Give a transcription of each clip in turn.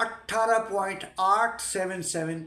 18.877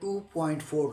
2.4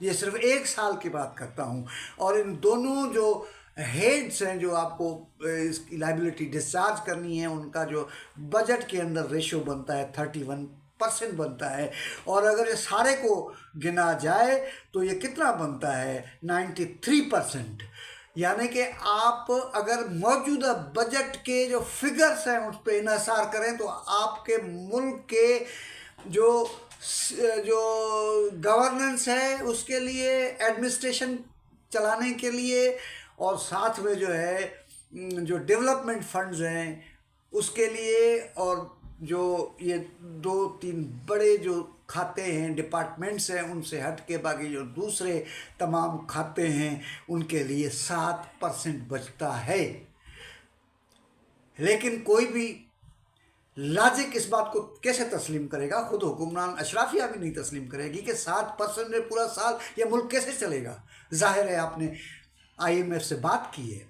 یہ صرف 1 سال کی بات کرتا ہوں، اور ان دونوں جو ہیڈز ہیں جو آپ کو اس کی لائبلٹی ڈسچارج کرنی ہے، ان کا جو بجٹ کے اندر ریشو بنتا ہے 31% بنتا ہے، اور اگر یہ سارے کو گنا جائے تو یہ کتنا بنتا ہے 93%. یعنی کہ آپ اگر موجودہ بجٹ کے جو فگرز ہیں اس پہ انحصار کریں تو آپ کے ملک کے جو گورننس ہے اس کے لیے، ایڈمنسٹریشن چلانے کے لیے، اور ساتھ میں جو ہے جو ڈیولپمنٹ فنڈز ہیں اس کے لیے، اور جو یہ 2-3 بڑے جو کھاتے ہیں ڈپارٹمنٹس ہیں ان سے ہٹ کے باقی جو دوسرے تمام کھاتے ہیں ان کے لیے 7% بچتا ہے. لیکن کوئی بھی لاجک اس بات کو کیسے تسلیم کرے گا؟ خود حکمران اشرافیہ بھی نہیں تسلیم کرے گی کہ 7% میں پورا سال یہ ملک کیسے چلے گا. ظاہر ہے آپ نے IMF سے بات کی ہے،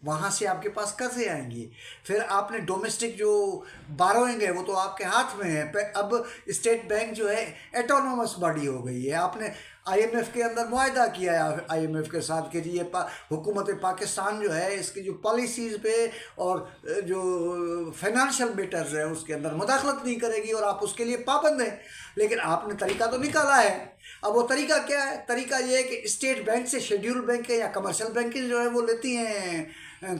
وہاں سے آپ کے پاس قرضے آئیں گے، پھر آپ نے ڈومیسٹک جو باروئنگ ہے وہ تو آپ کے ہاتھ میں ہے. اب اسٹیٹ بینک جو ہے ایٹونومس باڈی ہو گئی ہے. آپ نے IMF کے اندر معاہدہ کیا ہے IMF کے ساتھ کہ جی یہ حکومت پاکستان جو ہے اس کی جو پالیسیز پہ اور جو فائنانشیل میٹرز ہیں اس کے اندر مداخلت نہیں کرے گی، اور آپ اس کے لیے پابند ہیں. لیکن آپ نے طریقہ تو نکالا ہے. اب وہ طریقہ کیا ہے؟ طریقہ یہ ہے کہ اسٹیٹ بینک سے شیڈیول بینک یا کمرشل بینکیں جو ہے وہ لیتی ہیں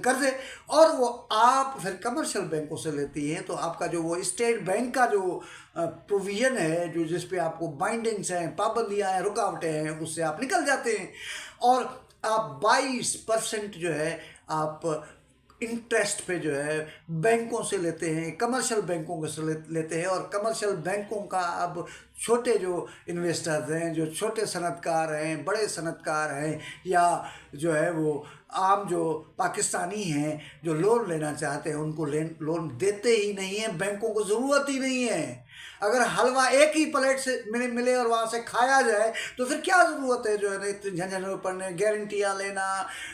قرضے، اور وہ آپ پھر کمرشل بینکوں سے لیتی ہیں. تو آپ کا جو وہ اسٹیٹ بینک کا جو پروویژن ہے جو جس پہ آپ کو بائنڈنگس ہیں، پابندیاں ہیں، رکاوٹیں ہیں، اس سے آپ نکل جاتے ہیں، اور آپ 22% جو ہے آپ انٹرسٹ پہ جو ہے بینکوں سے لیتے ہیں، کمرشل بینکوں سے لیتے ہیں. اور کمرشل بینکوں کا اب چھوٹے جو انویسٹرز ہیں، جو چھوٹے صنعت کار ہیں، بڑے صنعت کار ہیں، یا جو ہے وہ عام جو پاکستانی ہیں جو لون لینا چاہتے ہیں ان کو لون دیتے ہی نہیں ہیں. بینکوں کو ضرورت ہی نہیں ہے. اگر حلوہ ایک ہی پلیٹ سے ملے اور وہاں سے کھایا جائے تو پھر کیا ضرورت ہے جو ہے اتنے جھنجھنوں پڑھنے، گارنٹیاں لینا،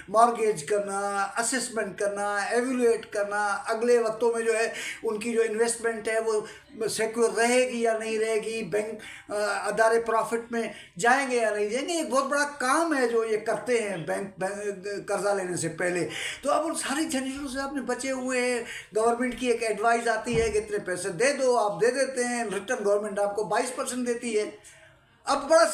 مارگیج کرنا، اسسمنٹ کرنا، ایویلویٹ کرنا. اگلے وقتوں میں جو ہے ان کی جو انویسٹمنٹ ہے وہ سیکور رہے گی یا نہیں رہے گی، بینک ادارے پروفٹ میں جائیں گے یا نہیں جائیں گے. ایک بہت بڑا کام ہے جو یہ کرتے ہیں بینک قرضہ لینے سے پہلے. تو اب ان ساری جھنجھٹوں سے آپ نے بچے ہوئے ہیں. گورنمنٹ کی ایک ایڈوائز آتی ہے کہ اتنے پیسے دے دو، آپ دے دیتے ہیں، ریٹرن گورنمنٹ آپ کو 22% دیتی ہے. اب بڑا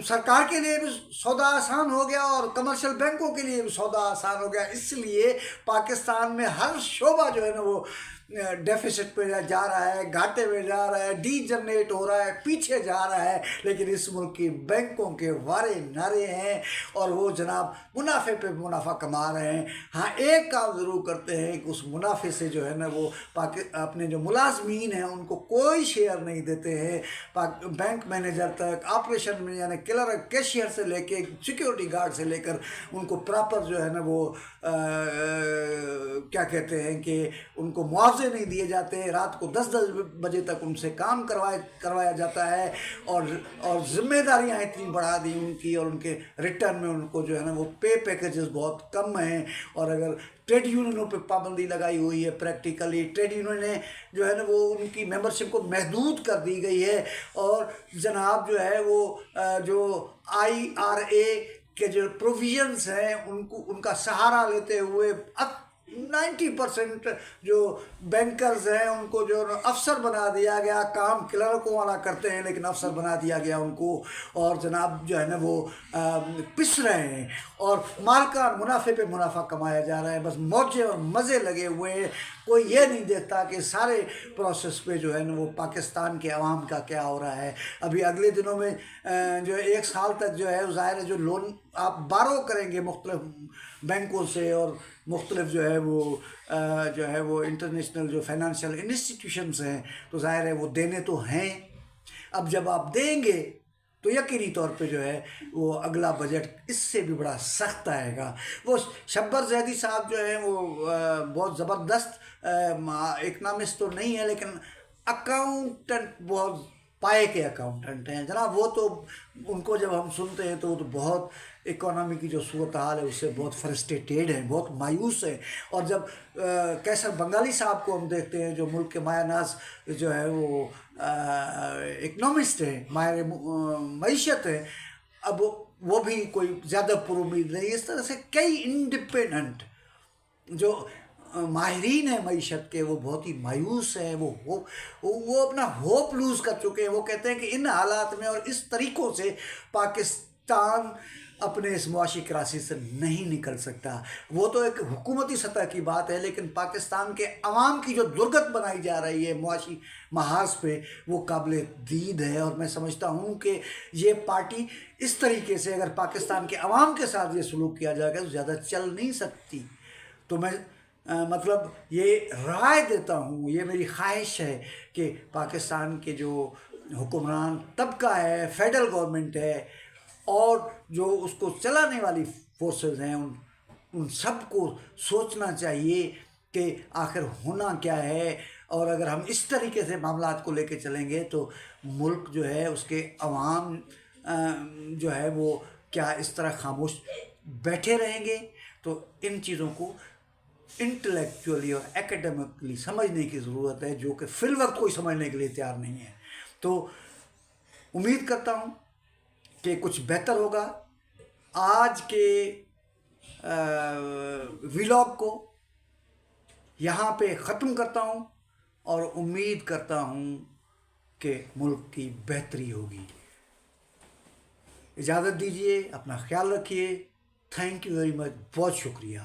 سرکار کے لیے بھی سودا آسان ہو گیا اور کمرشل بینکوں کے لیے بھی سودا آسان ہو گیا. اس لیے پاکستان میں ہر شعبہ جو ہے نا وہ ڈیفیسٹ پہ جا رہا ہے، گھاٹے میں جا رہا ہے، ڈی جنریٹ ہو رہا ہے، پیچھے جا رہا ہے. لیکن اس ملک کی بینکوں کے وارے نعرے ہیں اور وہ جناب منافع پہ منافع کما رہے ہیں. ہاں ایک کام ضرور کرتے ہیں کہ اس منافع سے جو ہے نا وہ اپنے جو ملازمین ہیں ان کو کوئی شیئر نہیں دیتے ہیں. بینک مینیجر تک، آپریشن میں یعنی کلر کیشیئر سے لے کے سیکیورٹی گارڈ سے لے کر ان کو پراپر جو ہے نا وہ کیا کہتے ہیں کہ ان کو معاوضے نہیں دیے جاتے. رات کو 10 بجے تک ان سے کام کروایا جاتا ہے، اور ذمہ داریاں اتنی بڑھا دی ان کی، اور ان کے ریٹرن میں ان کو جو ہے نا وہ پے پیکیجز بہت کم ہیں. اور اگر ٹریڈ یونینوں پہ پابندی لگائی ہوئی ہے، پریکٹیکلی ٹریڈ یونینیں جو ہے نا وہ ان کی ممبرشپ کو محدود کر دی گئی ہے. اور جناب جو ہے وہ جو IRA کے جو پروویژنس ہیں ان کا سہارا لیتے ہوئے اب 90% جو بینکرز ہیں ان کو جو افسر بنا دیا گیا. کام کلرکوں والا کرتے ہیں لیکن افسر بنا دیا گیا ان کو، اور جناب جو ہے نا وہ پس رہے ہیں، اور مالکان منافع پہ منافع کمایا جا رہا ہے. بس موجے اور مزے لگے ہوئے ہیں. کوئی یہ نہیں دیکھتا کہ سارے پروسیس پہ جو ہے نا وہ پاکستان کے عوام کا کیا ہو رہا ہے. ابھی اگلے دنوں میں جو 1 سال تک جو ہے ظاہر ہے جو لون آپ بارو کریں گے مختلف بینکوں سے اور مختلف جو ہے وہ انٹرنیشنل جو فائنانشیل انسٹیٹیوشنز ہیں، تو ظاہر ہے وہ دینے تو ہیں. اب جب آپ دیں گے تو یقینی طور پہ جو ہے وہ اگلا بجٹ اس سے بھی بڑا سخت آئے گا. وہ شبر زیدی صاحب جو ہیں وہ بہت زبردست اکنامسٹ تو نہیں ہے لیکن اکاؤنٹنٹ، بہت پائے کے اکاؤنٹنٹ ہیں جناب. وہ تو ان کو جب ہم سنتے ہیں تو وہ تو بہت اکانومی کی جو صورتحال ہے اس سے بہت فرسٹریٹیڈ ہیں، بہت مایوس ہیں. اور جب کیسر بنگالی صاحب کو ہم دیکھتے ہیں جو ملک کے مایہ ناز جو ہے وہ اکنامسٹ ہیں، ماہر معیشت ہیں، اب وہ بھی کوئی زیادہ پر امید نہیں. اس طرح سے کئی انڈیپینڈنٹ جو ماہرین ہیں معیشت کے وہ بہت ہی مایوس ہیں. وہ اپنا ہوپ لوز کر چکے ہیں. وہ کہتے ہیں کہ ان حالات میں اور اس طریقوں سے پاکستان اپنے اس معاشی کرائسس سے نہیں نکل سکتا. وہ تو ایک حکومتی سطح کی بات ہے، لیکن پاکستان کے عوام کی جو درگت بنائی جا رہی ہے معاشی محاذ پہ وہ قابل دید ہے. اور میں سمجھتا ہوں کہ یہ پارٹی اس طریقے سے اگر پاکستان کے عوام کے ساتھ یہ سلوک کیا جائے گا تو زیادہ چل نہیں سکتی. تو میں مطلب یہ رائے دیتا ہوں، یہ میری خواہش ہے کہ پاکستان کے جو حکمران طبقہ ہے، فیڈرل گورنمنٹ ہے، اور جو اس کو چلانے والی فورسز ہیں، ان سب کو سوچنا چاہیے کہ آخر ہونا کیا ہے. اور اگر ہم اس طریقے سے معاملات کو لے کے چلیں گے تو ملک جو ہے، اس کے عوام جو ہے وہ کیا اس طرح خاموش بیٹھے رہیں گے؟ تو ان چیزوں کو انٹلیکچولی اور ایکیڈمکلی سمجھنے کی ضرورت ہے، جو کہ فی الوقت کوئی سمجھنے کے لیے تیار نہیں ہے. تو امید کرتا ہوں کہ کچھ بہتر ہوگا. آج کے ویلاگ کو یہاں پہ ختم کرتا ہوں اور امید کرتا ہوں کہ ملک کی بہتری ہوگی. اجازت دیجیے، اپنا خیال رکھیے. تھینک یو ویری مچ، بہت شکریہ.